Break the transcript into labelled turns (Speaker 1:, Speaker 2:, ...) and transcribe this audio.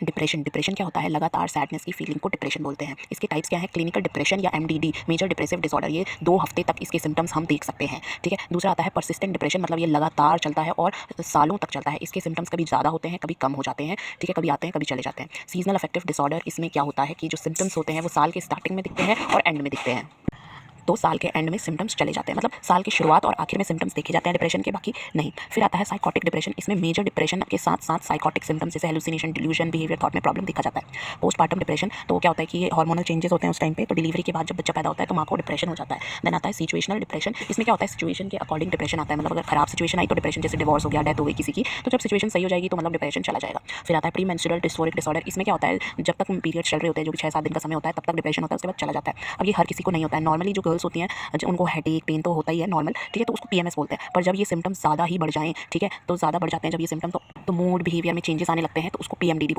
Speaker 1: Depression depression क्या होता है? लगातार सैडनेस की फीलिंग को डिप्रेशन बोलते हैं। इसके टाइप्स क्या है? क्लिनिकल डिप्रेशन या एमडीडी, मेजर डिप्रेसिव डिसऑर्डर, ये 2 हफ्ते तक इसके सिम्टम्स हम देख सकते हैं। ठीक है। दूसरा आता है परसिस्टेंट डिप्रेशन, मतलब ये लगातार चलता है और सालों तक चलता है। इसके सिम्टम्स कभी ज़्यादा होते हैं, कभी कम हो जाते हैं। ठीक है, कभी आते हैं, कभी चले जाते हैं। सीजनल अफेक्टिव डिसऑर्डर, इसमें क्या होता है कि जो सिम्टम्स होते हैं वो साल के स्टार्टिंग में दिखते हैं और एंड में दिखते हैं। तो साल के एंड में सिम्टम्स चले जाते हैं, मतलब साल की शुरुआत और आखिर में सिम्टम्स देखे जाते हैं डिप्रेशन के, बाकी नहीं। फिर आता है साइकोटिक डिप्रेशन, इसमें मेजर डिप्रेशन के साथ साथ साइकोटिक सिम्टम्स जैसे हेलुसिनेशन, डिल्यूजन, बिहेवियर, थॉट में प्रॉब्लम दिखा जाता है। पोस्टपार्टम डिप्रेशन, तो क्या होता है कि ये हार्मोनल चेंजेस होते हैं उस टाइम पे, तो डिलीवरी के बाद जब बच्चा पैदा होता है तो माँ को डिप्रेशन हो जाता है। देन आता है सिचुएशनल डिप्रेशन, इसमें क्या होता है सिचुएशन के अकॉर्डिंग डिप्रेशन आता है, मतलब अगर खराब सिचुएशन आई तो डिप्रेशन, जैसे डिवोर्स हो गया, डेथ हो गई किसी की, तो जब सिचुएशन सही हो जाएगी तो मतलब डिप्रेशन चला जाएगा। फिर आता है प्री मेंस्ट्रुअल डिस्फोरिक डिसऑर्डर, इसमें क्या होता है जब तक पीरियड्स चल रहे होते हैं, जो कि 6-7 दिन का समय होता है, तब तक डिप्रेशन होता है, उसके बाद चला जाता है। अब ये हर किसी को नहीं होता है। नॉर्मली जो गर्ल्स होती हैं उनको हेडेक, पेन तो होता ही है नॉर्मल, ठीक है, तो उसको पीएमएस बोलते हैं। पर जब ये सिम्टम्स ज़्यादा ही बढ़ जाएं, ठीक है, तो ज़्यादा बढ़ जाते हैं जब ये सिम्टम, तो मूड बिहेवियर में चेंजेस आने लगते हैं, तो उसको पीएमडीडी